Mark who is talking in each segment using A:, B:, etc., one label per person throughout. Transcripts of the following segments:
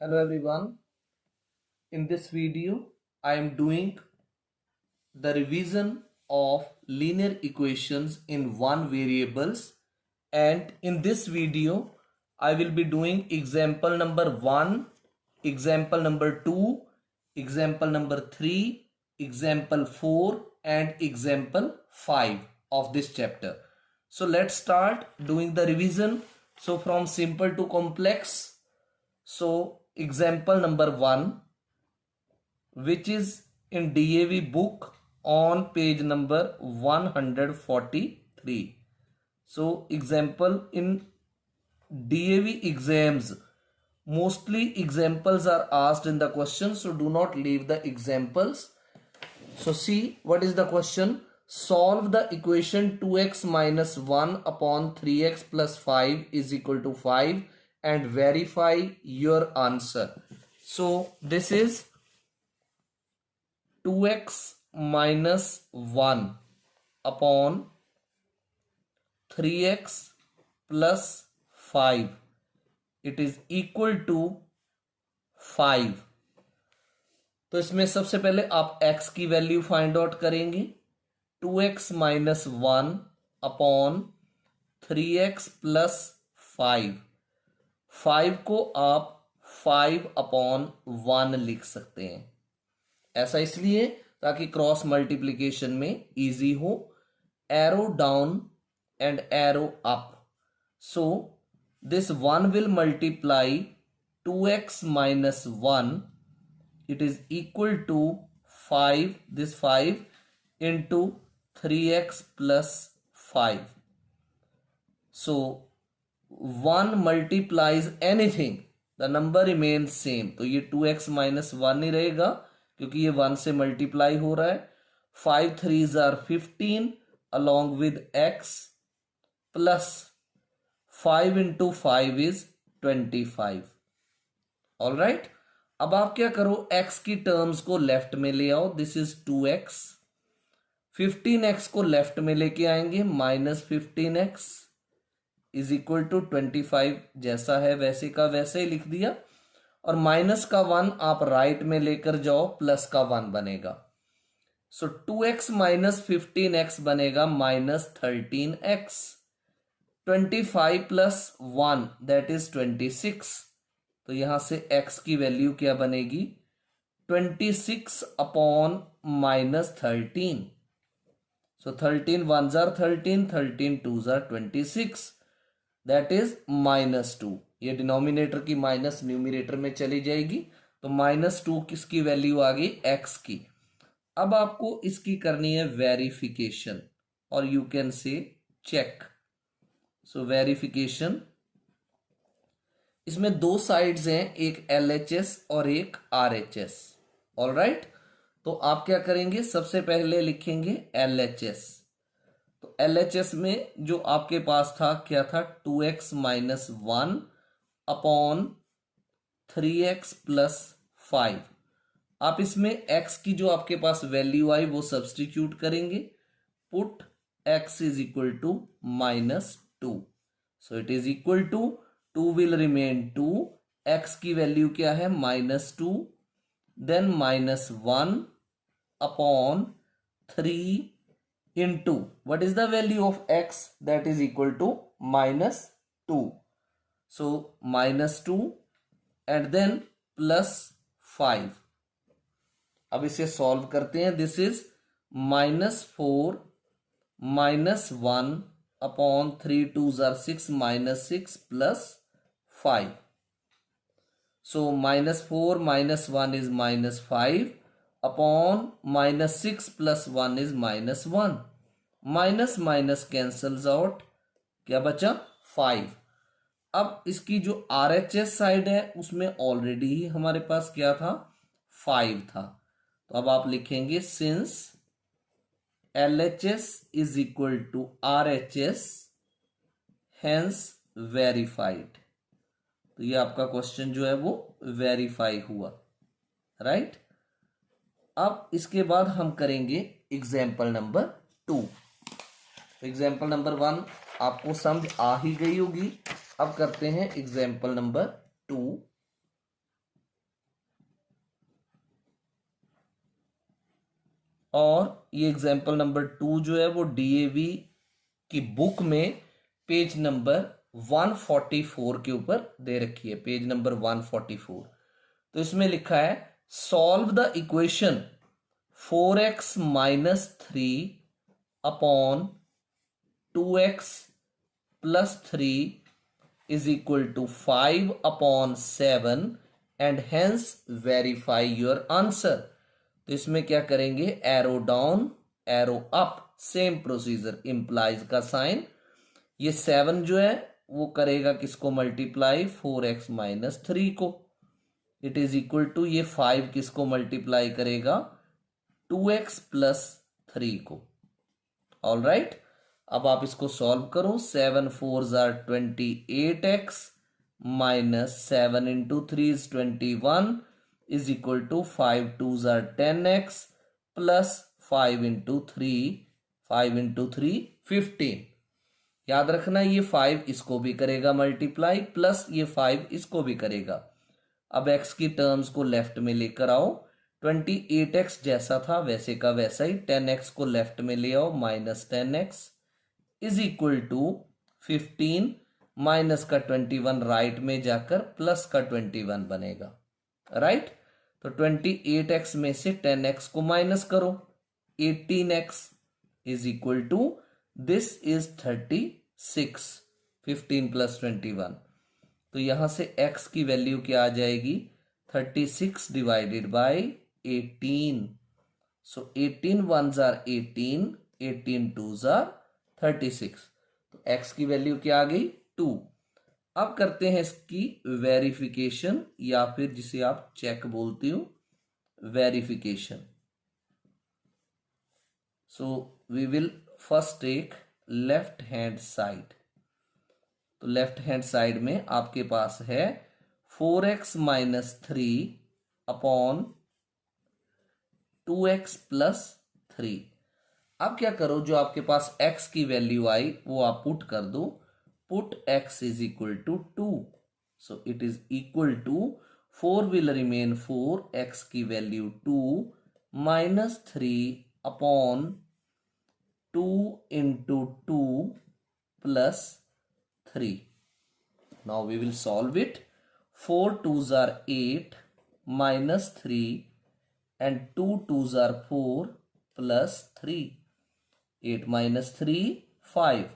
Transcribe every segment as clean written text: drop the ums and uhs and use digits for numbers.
A: Hello everyone. In this video, I am doing the revision of linear equations in one variables, and in this video I will be doing example number 1, example number 2, example number 3, example 4 and example 5 of this chapter. So let's start doing the revision. So from simple to complex. So example number 1, which is in DAV book on page number 143. So example in DAV exams, mostly examples are asked in the question, so do not leave the examples. So see what is the question. Solve the equation 2x minus 1 upon 3x plus 5 is equal to 5 and verify your answer. So this is 2x minus 1 upon 3x plus 5. It is equal to 5. तो इसमें सबसे पहले आप x की value find out करेंगे. 2x minus 1 upon 3x plus 5. 5 को आप 5 upon 1 लिख सकते हैं. ऐसा इसलिए ताकि क्रॉस मल्टीप्लीकेशन में इजी हो. Arrow down and arrow up. So this 1 will multiply 2x minus 1. It is equal to 5, this 5 into 3x plus 5. So 1 multiplies anything, the number remains same. तो ये 2x minus 1 ही रहेगा क्योंकि ये 1 से multiply हो रहा है. 5 3s are 15 along with x plus 5 into 5 is 25. All right. अब आप क्या करो, x की टर्म्स को लेफ्ट में ले आओ. This is 2x. 15x को लेफ्ट में लेके आएंगे. Minus 15x is equal to 25. जैसा है वैसे का वैसे ही लिख दिया. और माइनस का 1 आप राइट में लेकर जाओ, प्लस का 1 बनेगा. सो 2x माइनस 15x बनेगा minus 13x. 25 plus 1 that is 26. तो यहां से x की वैल्यू क्या बनेगी, 26 upon minus 13. So 13 1s are 13, 13 2s are 26. That is minus 2. ये डिनोमिनेटर की माइनस न्यूमिनेटर में चली जाएगी. तो माइनस 2 किसकी वैल्यू आ गई, x की. अब आपको इसकी करनी है वेरिफिकेशन, और you can say check. So verification, इसमें दो साइड्स हैं, एक LHS और एक RHS. All right. तो आप क्या करेंगे, सबसे पहले लिखेंगे LHS. तो LHS में जो आपके पास था क्या था, 2x minus 1 upon 3x plus 5. आप इसमें x की जो आपके पास वैल्यू आई वो सब्सटीट्यूट करेंगे. Put x is equal to minus 2. So it is equal to 2 will remain 2. x की वैल्यू क्या है, minus 2. Then minus 1 upon 3 into what is the value of x, that is equal to minus 2. So minus 2 and then plus 5. अब इसे solve करते हैं. This is minus 4 minus 1 upon 3 2s are 6 minus 6 plus 5. So minus 4 minus 1 is minus 5 upon minus 6 plus 1 is minus 1. Minus minus cancels out. क्या बचा, 5. अब इसकी जो RHS side है उसमें ऑलरेडी ही हमारे पास क्या था, 5 था. तो अब आप लिखेंगे since LHS is equal to RHS hence verified. तो ये आपका क्वेश्चन जो है वो वेरीफाई हुआ. राइट. अब इसके बाद हम करेंगे एग्जाम्पल नंबर 2. एग्जाम्पल नंबर 1 आपको समझ आ ही गई होगी. अब करते हैं एग्जाम्पल नंबर 2. और ये एग्जाम्पल नंबर 2 जो है वो डीएवी की बुक में पेज नंबर 144 के ऊपर दे रखी है, पेज नंबर 144। तो इसमें लिखा है solve the equation 4x minus 3 upon 2x plus 3 is equal to 5 upon 7 and hence verify your answer। तो इसमें क्या करेंगे, arrow down arrow up, same procedure, implies का साइन। ये 7 जो है वो करेगा किसको मल्टीप्लाई, 4x माइनस 3 को। इट इज इक्वल टू ये 5 किसको मल्टीप्लाई करेगा, 2x प्लस 3 को। ऑल राइट, अब आप इसको सॉल्व करो। 7 4 जार 28x minus 7 into 3 is 21 is equal to 5 2 जार 10x प्लस 5 इंटू 3 15। याद रखना ये 5 इसको भी करेगा मल्टीप्लाई, प्लस ये 5 इसको भी करेगा। अब x की टर्म्स को लेफ्ट में लेकर आओ, 28x जैसा था वैसे का वैसा ही, 10x को लेफ्ट में ले आओ, minus 10x is equal to 15 minus का 21 राइट में जाकर प्लस का 21 बनेगा, राइट। तो 28x में से 10x को माइनस करो, 18x is equal to this is 36, 15 plus 21। तो यहां से x की वैल्यू क्या आ जाएगी, 36 divided by 18। So 18 1 jar 18, 18 2 jar 36। तो x की वैल्यू क्या आ गई, 2। अब करते हैं इसकी वेरिफिकेशन, या फिर जिसे आप चेक बोलते हो, verification. So we will first take left hand side. तो लेफ्ट हैंड साइड में आपके पास है 4x minus 3 upon 2x plus 3। अब क्या करो, जो आपके पास x की वैल्यू आई वो आप पुट कर दो, put x is equal to 2। So it is equal to 4 will remain 4, x की value 2 minus 3 upon 2 into 2 plus 3। Now we will solve it. 4 2 जार 8 माइनस 3 एंड 2 2 जार 4 plus 3। 8 minus 3 5,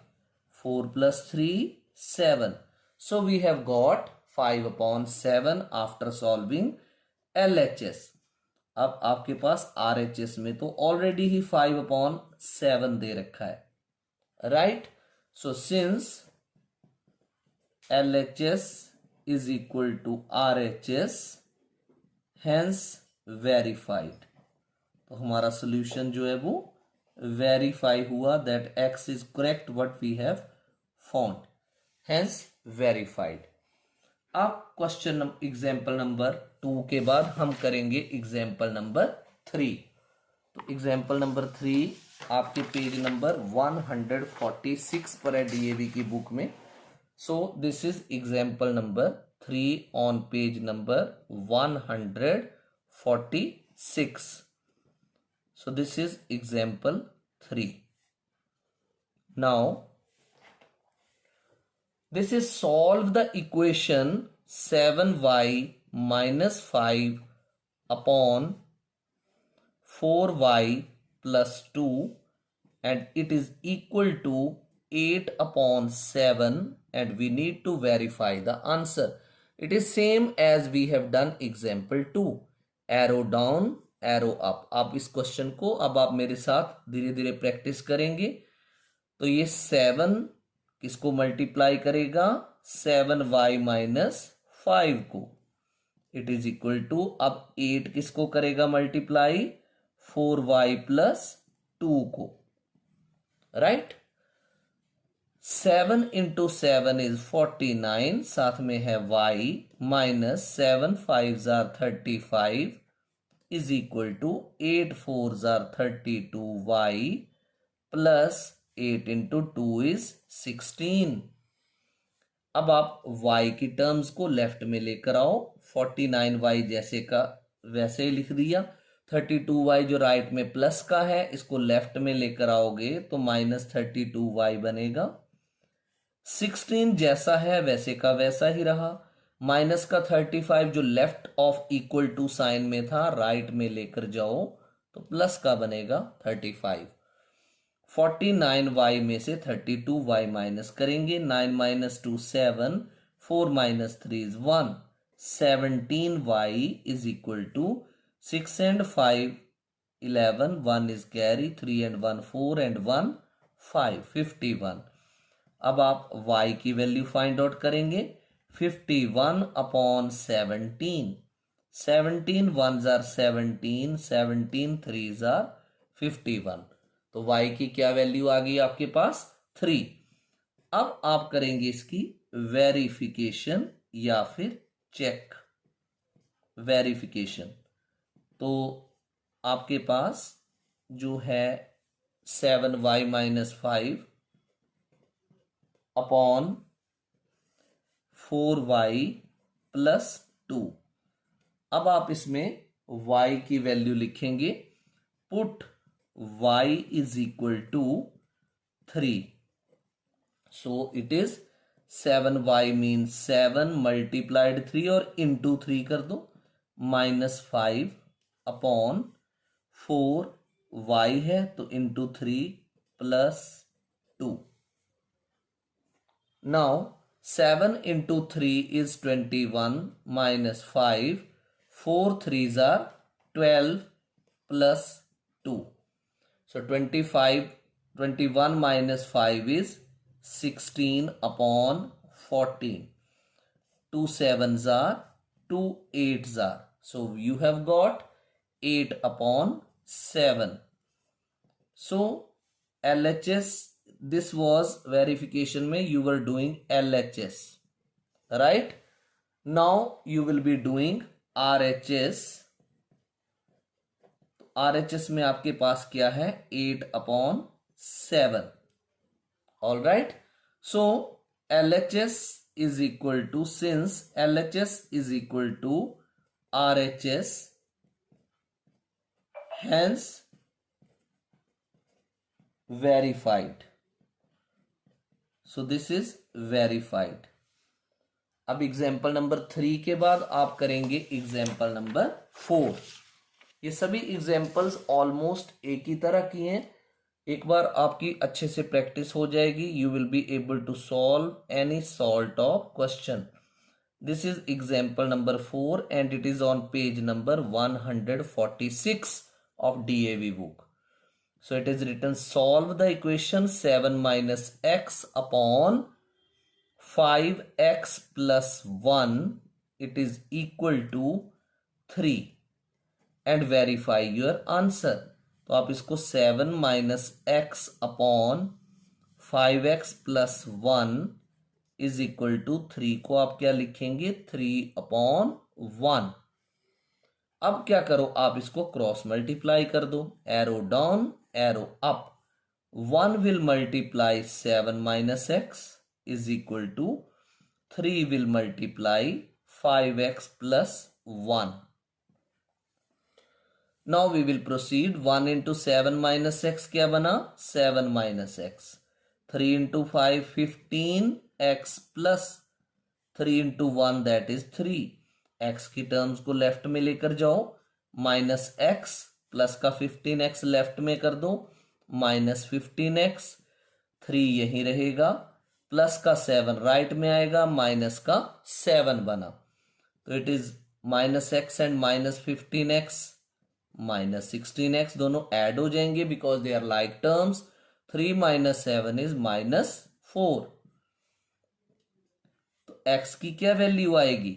A: 4 plus 3 7। So we have got 5 upon 7 after solving LHS। अब आपके पास RHS में तो already ही 5 upon 7 दे रखा है, right. So since LHS is equal to RHS hence verified। तो हमारा सोल्यूशन जो है वो वेरीफाई हुआ, that x is correct what we have found, hence verified. अब क्वेश्चन एग्जाम्पल नंबर 2 के बाद हम करेंगे एग्जाम्पल नंबर 3। तो एग्जाम्पल नंबर 3 आपके पेज नंबर 146 पर है डीएवी की बुक में। So this is example number 3 on page number 146। So this is example 3. Now this is solve the equation 7y minus 5 upon 4y plus 2 and it is equal to 8 upon 7 and we need to verify the answer। It is same as we have done example 2, arrow down arrow up. आप इस question को अब आप मेरे साथ धीरे धीरे practice करेंगे। तो ये 7 किसको मल्टीप्लाई करेगा, 7y माइनस 5 को। इट इज इक्वल टू, अब 8 किसको करेगा मल्टीप्लाई, 4y प्लस 2 को, राइट। 7 इंटू 7 इज 49, साथ में है y माइनस 7 5 जार 35 इज इक्वल टू 8 4 जार 32y प्लस 8 इंटू 2 इज 16। अब आप y की टर्म्स को लेफ्ट में लेकर आओ, 49y जैसे का वैसे ही लिख दिया। 32y जो राइट में प्लस का है इसको लेफ्ट में लेकर आओगे तो -32y बनेगा। 16 जैसा है वैसे का वैसा ही रहा। माइनस का 35 जो left of equal to sign में था राइट में लेकर जाओ तो प्लस का बनेगा 35। 49y में से 32y माइनस करेंगे। 9 - 2 7, 4 - 3 is 1। 17y is equal to 6 and 5 11, 1 is carry, 3 and 1 4 and 1 5, 51। अब आप y की वैल्यू फाइंड आउट करेंगे। 51 upon 17, 17 1s are 17, 17 3s are 51। तो y की क्या वैल्यू आ गई आपके पास 3। अब आप करेंगे इसकी वेरिफिकेशन या फिर चेक। वेरिफिकेशन तो आपके पास जो है 7y - 5 अपॉन 4y + 2। अब आप इसमें y की वैल्यू लिखेंगे। Put y is equal to 3। So it is 7y means 7 multiplied 3 और into 3 कर दो -5 अपॉन 4y है तो into 3 + 2। Now 7 into 3 is 21 minus 5, 4 3s are 12 plus 2. So 21 minus 5 is 16 upon 14. 2 7s are 2 8s are. So you have got 8 upon 7. So LHS, this was verification में you were doing LHS, right? Now you will be doing RHS। RHS में आपके पास क्या है 8 upon 7। All right, so LHS is equal to, since LHS is equal to RHS, hence verified। So this is verified। अब example number 3 के बाद आप करेंगे example number 4। ये सभी एग्जाम्पल्स ऑलमोस्ट एक ही तरह की हैं। एक बार आपकी अच्छे से प्रैक्टिस हो जाएगी, you will be able to solve any sort of question. This is example number 4 and it is on page number 146 of DAV book। So it is written, solve the equation 7 minus x upon 5x plus 1, it is equal to 3 and verify your answer। तो आप इसको 7 minus x upon 5x plus 1 is equal to 3 को आप क्या लिखेंगे 3 upon 1। अब क्या करो आप इसको क्रॉस मल्टीप्लाई कर दो, arrow down arrow up. 1 will multiply 7 minus x is equal to 3 will multiply 5x plus 1। Now we will proceed। 1 into 7 minus x क्या बना 7 minus x। 3 into 5 15x plus 3 into 1 that is 3। x की terms को left में लेकर जाओ, minus x plus का 15x left में कर दो -15x, 3 यही रहेगा, प्लस का 7 राइट में आएगा, माइनस का 7 बना। तो it is -x and -15x -16x दोनों ऐड हो जाएंगे because they are like terms. 3 - 7 is -4। तो x की क्या वैल्यू आएगी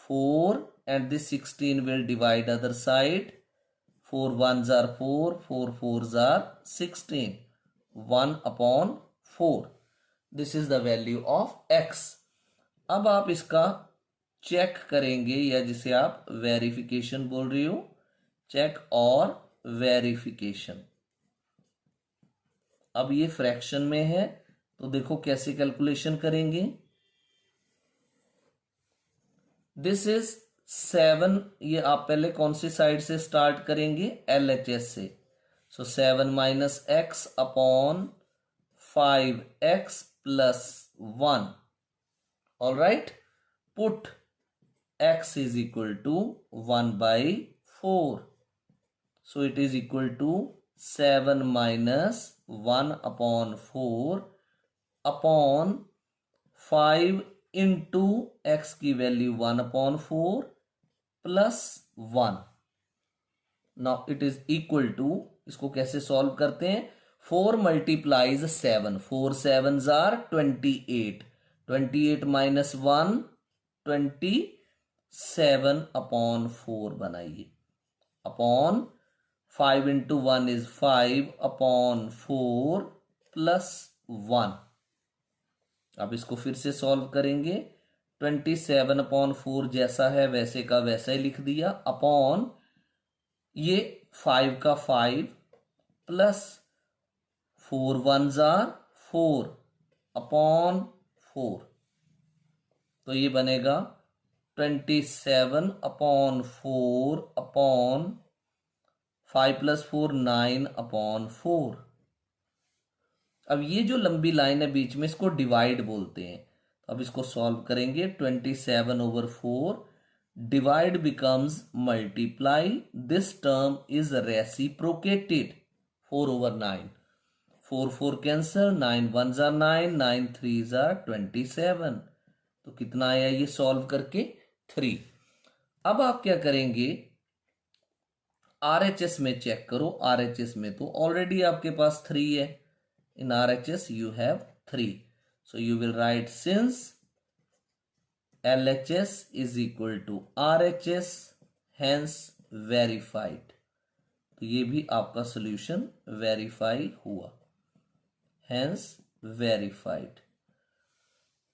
A: 4 and this 16 will divide other side। 4 1s are 4, 4 4s are 16, 1 upon 4। This is the value of x। अब आप इसका चेक करेंगे या जिसे आप वेरिफिकेशन बोल रही हो, चेक और वेरिफिकेशन। अब ये फ्रैक्शन में है तो देखो कैसे कैलकुलेशन करेंगे। This is 7, ये आप पहले कौन सी साइड से स्टार्ट करेंगे, LHS से। सो 7 minus x upon 5x plus 1। All right, put x is equal to 1 by 4. So it is equal to 7 minus 1 upon 4 upon 5 into x की value 1 upon 4 plus 1. Now it is equal to, इसको कैसे solve करते हैं, 4 multiplies 7, 4 sevens are 28, 28 minus 1 27 upon 4 बनाइए, upon 5 into 1 is 5 upon 4 plus 1। अब इसको फिर से सॉल्व करेंगे, 27 अपॉन 4 जैसा है वैसे का वैसा ही लिख दिया, अपॉन ये 5 का 5 प्लस 4 1s are 4 अपॉन 4, तो ये बनेगा 27 अपॉन 4 अपॉन 5 प्लस 4 9 अपॉन 4। अब ये जो लंबी लाइन है बीच में, इसको डिवाइड बोलते हैं। तो अब इसको सॉल्व करेंगे, 27 over 4 divide becomes multiply, this term is reciprocated, 4 over 9, 4 4 cancel, 9 1s are 9, 9 3s are 27। तो कितना आया ये सॉल्व करके, 3। अब आप क्या करेंगे, RHS में चेक करो, RHS में तो ऑलरेडी आपके पास 3 है, इन RHS you have 3, so you will write since LHS is equal to RHS hence verified। तो ये भी आपका सॉल्यूशन वेरीफाई हुआ, hence verified।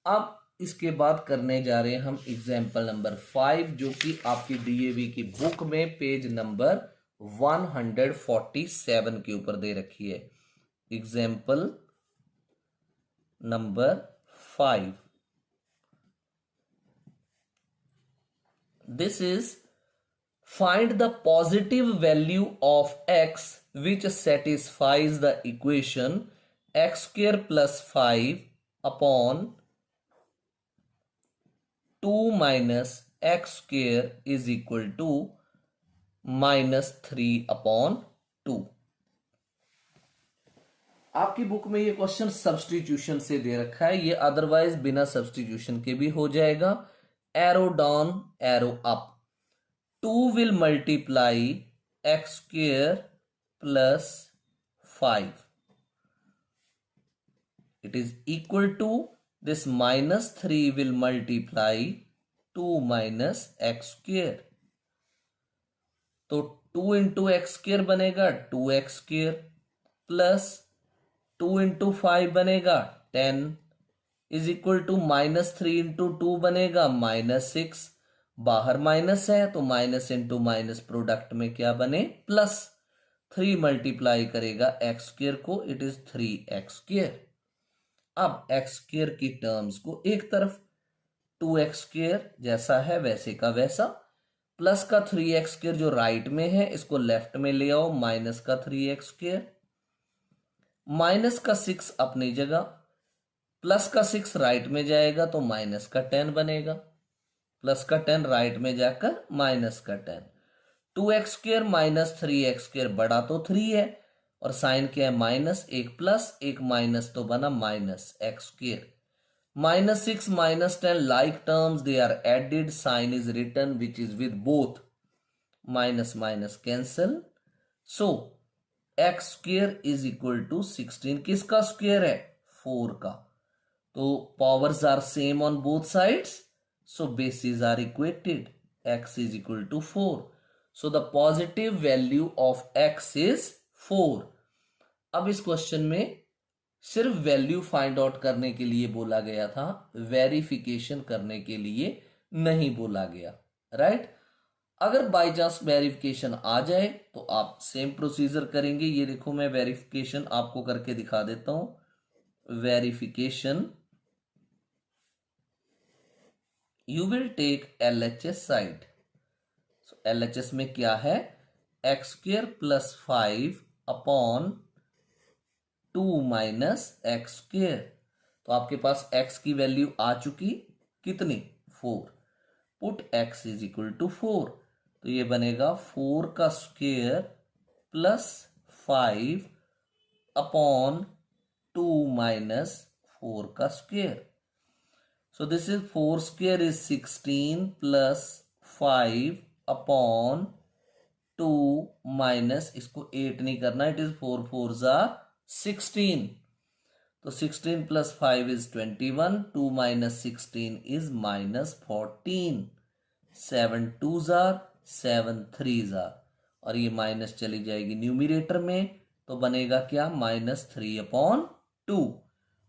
A: अब इसके बाद करने जा रहे हैं हम एग्जाम्पल नंबर 5, जो कि आपकी DAV की बुक में पेज नंबर 147 के ऊपर दे रखी है। Example number 5, this is find the positive value of x which satisfies the equation x square plus 5 upon 2 minus x square is equal to minus 3 upon 2। आपकी बुक में ये question substitution से दे रखा है, ये अदरवाइज बिना सब्स्टिट्यूशन के भी हो जाएगा। Arrow down arrow up, 2 will multiply x square plus 5, it is equal to, this minus 3 will multiply 2 minus x square, तो 2 into x square बनेगा 2x square प्लस 2 into 5 बनेगा 10 is equal to minus 3 into 2 बनेगा -6, बाहर minus है तो minus into minus product में क्या बने प्लस, 3 मल्टीप्लाई करेगा एक्स स्क्वायर को, इट इज 3x स्क्वायर। अब एक्स स्क्वायर की टर्म्स को एक तरफ, 2x स्क्वायर जैसा है वैसे का वैसा, प्लस का 3x स्क्वायर जो राइट में है इसको लेफ्ट में ले आओ, माइनस का 3x स्क्वायर, माइनस का 6 अपनी जगह, प्लस का 6 राइट में जाएगा तो माइनस का 10 बनेगा, प्लस का 10 राइट में जाकर माइनस का 10, 2x square minus 3x square बड़ा तो 3 है और साइन क्या है माइनस, एक प्लस एक माइनस तो बना minus x square, -6 -10 like terms they are added, sign is written which is with both, minus minus cancel, so x square is equal to 16, किसका स्क्वायर है 4 का, तो powers are same on both sides, so bases are equated, x is equal to 4, so the positive value of x is 4। अब इस question में सिर्फ value find out करने के लिए बोला गया था, वेरिफिकेशन करने के लिए नहीं बोला गया, राइट। अगर बाय चांस वेरिफिकेशन आ जाए तो आप सेम प्रोसीजर करेंगे, ये देखो मैं वेरिफिकेशन आपको करके दिखा देता हूं। Verification, you will take LHS side, so LHS में क्या है, x square plus 5 upon 2 minus x square. तो आपके पास x की वैल्यू आ चुकी कितनी, 4। Put x is equal to 4, तो ये बनेगा 4 का स्क्वेयर प्लस 5 अपॉन 2 माइनस 4 का square. So this is 4 square is 16 plus 5 upon 2 minus, इसको 8 नहीं करना, इट इज 4 4 जा 16। तो 16 plus 5 is 21, 2 minus 16 is minus 14, 7 2 jar 7 3 jar, और ये माइनस चली जाएगी न्यूमिरेटर में, तो बनेगा क्या, -3/2।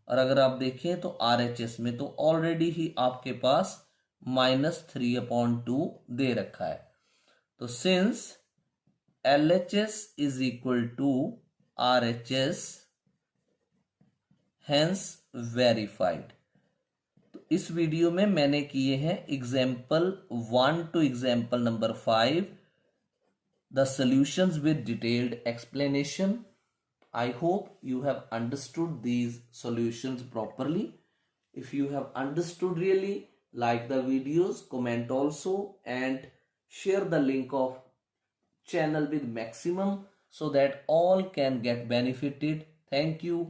A: और अगर आप देखें तो RHS में तो ऑलरेडी ही आपके पास -3/2 दे रखा है। तो since LHS is equal to RHS, hence verified. तो इस वीडियो में मैंने किए हैं example 1 to example number 5, the solutions with detailed explanation. I hope you have understood these solutions properly. If you have understood really, like the videos, comment also, and share the link of channel with maximum so that all can get benefited. Thank you.